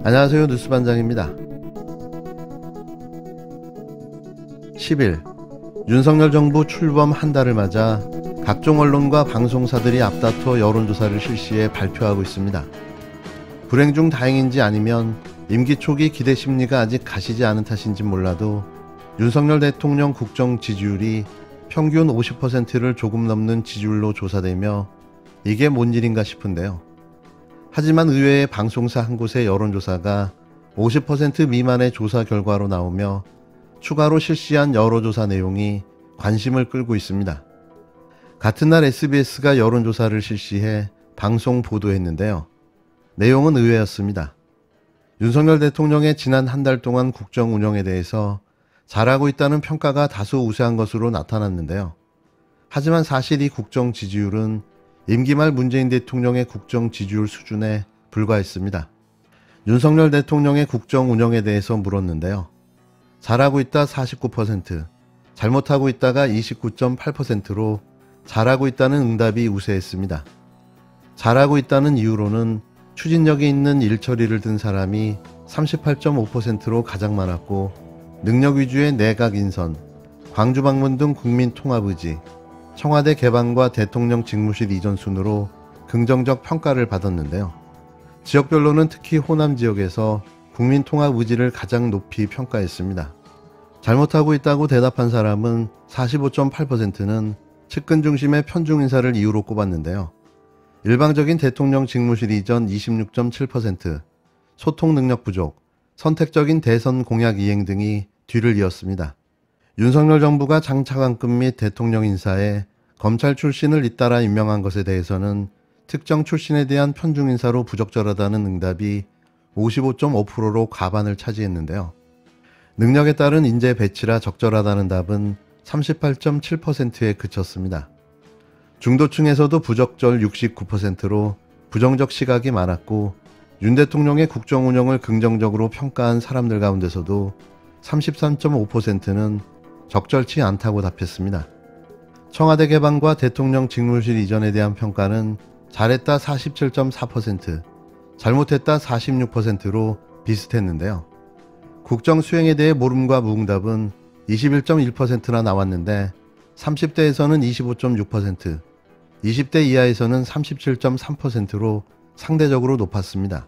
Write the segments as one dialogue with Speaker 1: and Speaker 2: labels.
Speaker 1: 안녕하세요, 뉴스반장입니다. 10일 윤석열 정부 출범 한 달을 맞아 각종 언론과 방송사들이 앞다퉈 여론조사를 실시해 발표하고 있습니다. 불행 중 다행인지 아니면 임기 초기 기대 심리가 아직 가시지 않은 탓인지 몰라도 윤석열 대통령 국정 지지율이 평균 50%를 조금 넘는 지지율로 조사되며 이게 뭔 일인가 싶은데요. 하지만 의외의 방송사 한 곳의 여론조사가 50% 미만의 조사 결과로 나오며 추가로 실시한 여론조사 내용이 관심을 끌고 있습니다. 같은 날 SBS가 여론조사를 실시해 방송 보도했는데요. 내용은 의외였습니다. 윤석열 대통령의 지난 한 달 동안 국정 운영에 대해서 잘하고 있다는 평가가 다소 우세한 것으로 나타났는데요. 하지만 사실 이 국정 지지율은 임기 말 문재인 대통령의 국정 지지율 수준에 불과했습니다. 윤석열 대통령의 국정 운영에 대해서 물었는데요. 잘하고 있다 49%, 잘못하고 있다가 29.8%로 잘하고 있다는 응답이 우세했습니다. 잘하고 있다는 이유로는 추진력이 있는 일처리를 든 사람이 38.5%로 가장 많았고 능력 위주의 내각 인선, 광주 방문 등 국민 통합 의지, 청와대 개방과 대통령 직무실 이전 순으로 긍정적 평가를 받았는데요. 지역별로는 특히 호남 지역에서 국민 통합 의지를 가장 높이 평가했습니다. 잘못하고 있다고 대답한 사람은 45.8%는 측근 중심의 편중 인사를 이유로 꼽았는데요. 일방적인 대통령 직무실 이전 26.7%, 소통 능력 부족, 선택적인 대선 공약 이행 등이 뒤를 이었습니다. 윤석열 정부가 장차관급 및 대통령 인사에 검찰 출신을 잇따라 임명한 것에 대해서는 특정 출신에 대한 편중 인사로 부적절하다는 응답이 55.5%로 과반을 차지했는데요. 능력에 따른 인재 배치라 적절하다는 답은 38.7%에 그쳤습니다. 중도층에서도 부적절 69%로 부정적 시각이 많았고 윤 대통령의 국정 운영을 긍정적으로 평가한 사람들 가운데서도 33.5%는 적절치 않다고 답했습니다. 청와대 개방과 대통령 직무실 이전에 대한 평가는 잘했다 47.4%, 잘못했다 46%로 비슷했는데요. 국정 수행에 대해 모름과 무응답은 21.1%나 나왔는데 30대에서는 25.6%, 20대 이하에서는 37.3%로 상대적으로 높았습니다.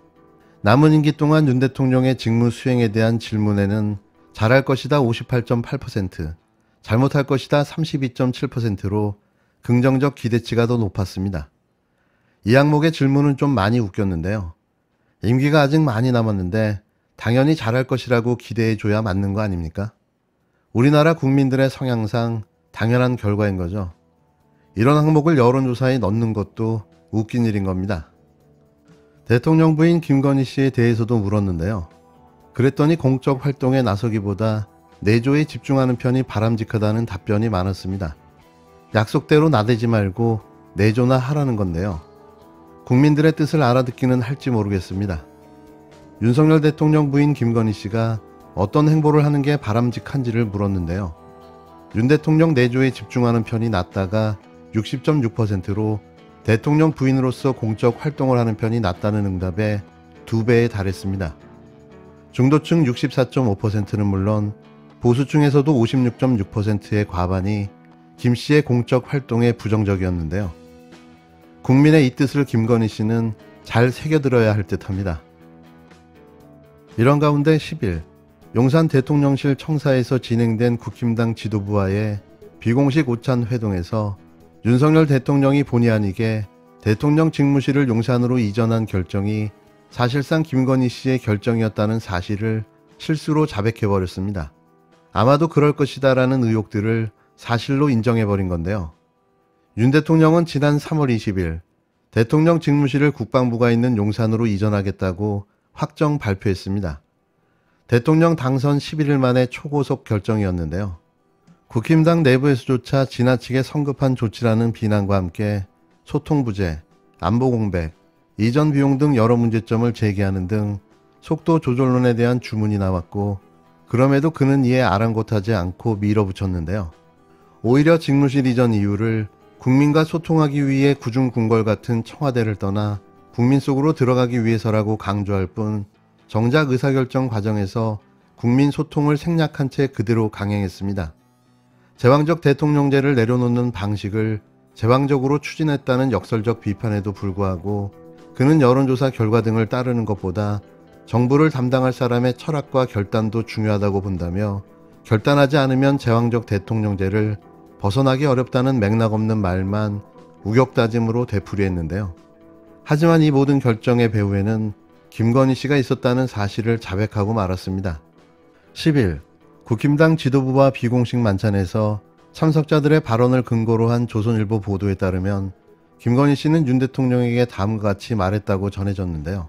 Speaker 1: 남은 임기 동안 윤 대통령의 직무 수행에 대한 질문에는 잘할 것이다 58.8%, 잘못할 것이다 32.7%로 긍정적 기대치가 더 높았습니다. 이 항목의 질문은 좀 많이 웃겼는데요. 임기가 아직 많이 남았는데 당연히 잘할 것이라고 기대해줘야 맞는 거 아닙니까? 우리나라 국민들의 성향상 당연한 결과인 거죠. 이런 항목을 여론조사에 넣는 것도 웃긴 일인 겁니다. 대통령 부인 김건희 씨에 대해서도 물었는데요. 그랬더니 공적 활동에 나서기보다 내조에 집중하는 편이 바람직하다는 답변이 많았습니다. 약속대로 나대지 말고 내조나 하라는 건데요. 국민들의 뜻을 알아듣기는 할지 모르겠습니다. 윤석열 대통령 부인 김건희 씨가 어떤 행보를 하는 게 바람직한지를 물었는데요. 윤 대통령 내조에 집중하는 편이 낮다가 60.6%로 대통령 부인으로서 공적 활동을 하는 편이 낮다는 응답에 2배에 달했습니다. 중도층 64.5%는 물론 보수층에서도 56.6%의 과반이 김 씨의 공적 활동에 부정적이었는데요. 국민의 이 뜻을 김건희 씨는 잘 새겨들어야 할 듯합니다. 이런 가운데 10일 용산 대통령실 청사에서 진행된 국힘당 지도부와의 비공식 오찬 회동에서 윤석열 대통령이 본의 아니게 대통령 직무실을 용산으로 이전한 결정이 사실상 김건희 씨의 결정이었다는 사실을 실수로 자백해버렸습니다. 아마도 그럴 것이다 라는 의혹들을 사실로 인정해버린 건데요. 윤 대통령은 지난 3월 20일 대통령 직무실을 국방부가 있는 용산으로 이전하겠다고 확정 발표했습니다. 대통령 당선 11일 만에 초고속 결정이었는데요. 국힘당 내부에서조차 지나치게 성급한 조치라는 비난과 함께 소통 부재, 안보 공백, 이전 비용 등 여러 문제점을 제기하는 등 속도 조절론에 대한 주문이 나왔고 그럼에도 그는 이에 아랑곳하지 않고 밀어붙였는데요. 오히려 직무실 이전 이유를 국민과 소통하기 위해 구중궁궐 같은 청와대를 떠나 국민 속으로 들어가기 위해서라고 강조할 뿐 정작 의사결정 과정에서 국민 소통을 생략한 채 그대로 강행했습니다. 제왕적 대통령제를 내려놓는 방식을 제왕적으로 추진했다는 역설적 비판에도 불구하고 그는 여론조사 결과 등을 따르는 것보다 정부를 담당할 사람의 철학과 결단도 중요하다고 본다며 결단하지 않으면 제왕적 대통령제를 벗어나기 어렵다는 맥락 없는 말만 우격다짐으로 되풀이했는데요. 하지만 이 모든 결정의 배후에는 김건희 씨가 있었다는 사실을 자백하고 말았습니다. 10일 국힘당 지도부와 비공식 만찬에서 참석자들의 발언을 근거로 한 조선일보 보도에 따르면 김건희 씨는 윤 대통령에게 다음과 같이 말했다고 전해졌는데요.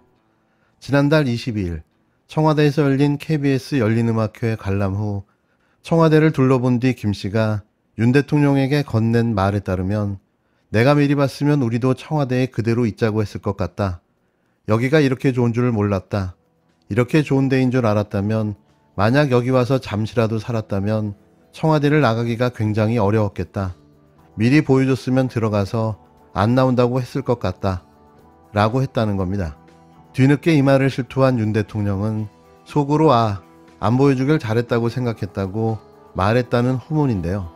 Speaker 1: 지난달 22일 청와대에서 열린 KBS 열린음악회 관람 후 청와대를 둘러본 뒤 김 씨가 윤 대통령에게 건넨 말에 따르면 내가 미리 봤으면 우리도 청와대에 그대로 있자고 했을 것 같다. 여기가 이렇게 좋은 줄 몰랐다. 이렇게 좋은 데인 줄 알았다면 만약 여기 와서 잠시라도 살았다면 청와대를 나가기가 굉장히 어려웠겠다. 미리 보여줬으면 들어가서 안 나온다고 했을 것 같다. 라고 했다는 겁니다. 뒤늦게 이 말을 실토한 윤 대통령은 속으로 안 보여주길 잘했다고 생각했다고 말했다는 후문인데요.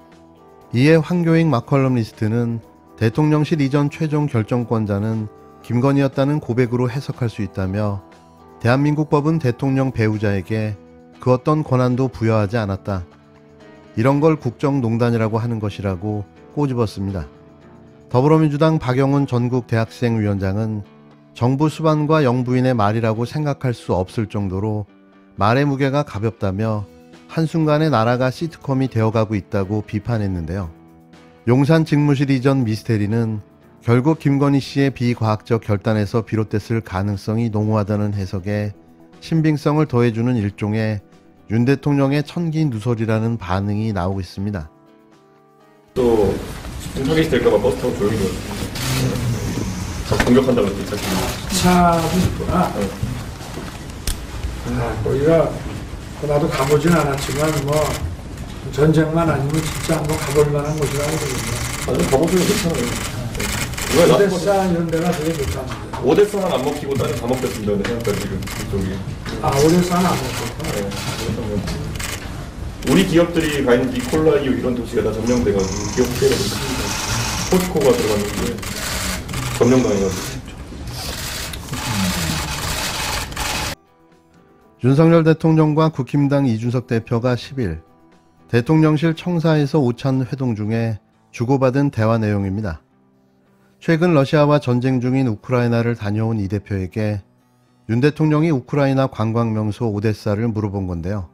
Speaker 1: 이에 황교익 막컬럼니스트는 대통령실 이전 최종 결정권자는 김건희였다는 고백으로 해석할 수 있다며 대한민국 법은 대통령 배우자에게 그 어떤 권한도 부여하지 않았다. 이런 걸 국정농단이라고 하는 것이라고 꼬집었습니다. 더불어민주당 박영훈 전국대학생위원장은 정부 수반과 영부인의 말이라고 생각할 수 없을 정도로 말의 무게가 가볍다며 한순간에 나라가 시트콤이 되어가고 있다고 비판했는데요. 용산 직무실 이전 미스테리는 결국 김건희 씨의 비과학적 결단에서 비롯됐을 가능성이 농후하다는 해석에 신빙성을 더해주는 일종의 윤 대통령의 천기 누설이라는 반응이 나오고 있습니다.
Speaker 2: 또 타겟이 될까봐 버스 타고 조용히 돌아요. 공격한다고 했지.
Speaker 3: 차도 있구나. 거기가 나도 가보진 않았지만 뭐 전쟁만 아니면 진짜 한번 가볼 만한 곳이라고 그러거든요.
Speaker 2: 가보시면 괜찮아요.
Speaker 3: 오데사 이런 데가 되게 좋다는데.
Speaker 2: 오데사는 안 먹히고 다른 다 먹겠습니다. 근데 생각까지 지금 이쪽이.
Speaker 3: 오데사는 안 먹겠구나.
Speaker 2: 네. 우리 기업들이 가 있는 니콜라이오 이런 도시가 다 점령돼가지고 기업 피해가 좀 큽니다. 포스코가 들어갔는데 점령당해가지고.
Speaker 1: 윤석열 대통령과 국힘당 이준석 대표가 10일 대통령실 청사에서 오찬 회동 중에 주고받은 대화 내용입니다. 최근 러시아와 전쟁 중인 우크라이나를 다녀온 이 대표에게 윤 대통령이 우크라이나 관광명소 오데사를 물어본 건데요.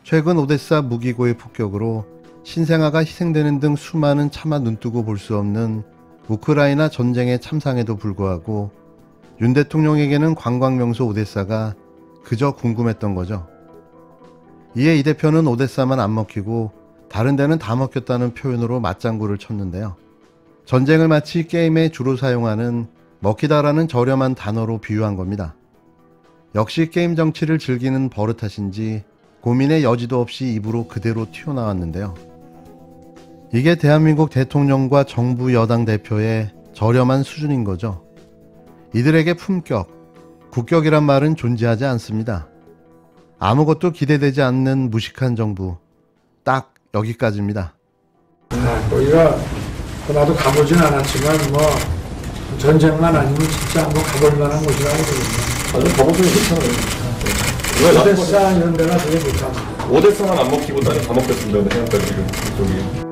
Speaker 1: 최근 오데사 무기고의 폭격으로 신생아가 희생되는 등 수많은 차마 눈뜨고 볼 수 없는 우크라이나 전쟁의 참상에도 불구하고 윤 대통령에게는 관광명소 오데사가 그저 궁금했던 거죠. 이에 이 대표는 오데사만 안 먹히고 다른 데는 다 먹혔다는 표현으로 맞장구를 쳤는데요. 전쟁을 마치 게임에 주로 사용하는 먹히다라는 저렴한 단어로 비유한 겁니다. 역시 게임 정치를 즐기는 버릇하신지 고민의 여지도 없이 입으로 그대로 튀어나왔는데요. 이게 대한민국 대통령과 정부 여당 대표의 저렴한 수준인 거죠. 이들에게 품격, 국격이란 말은 존재하지 않습니다. 아무것도 기대되지 않는 무식한 정부, 딱 여기까지입니다.
Speaker 3: 거기가 나도 가보진 않았지만 뭐 전쟁만 아니면 진짜 한번 가볼 만한 곳이라고 그러거든요.
Speaker 2: 가보시면 괜찮아요.
Speaker 3: 오데사 이런 데가 되게 좋다는데.
Speaker 2: 오데사만 안 먹히고 다른 다 먹겠습니다. 근데 생각까지 지금 이쪽이.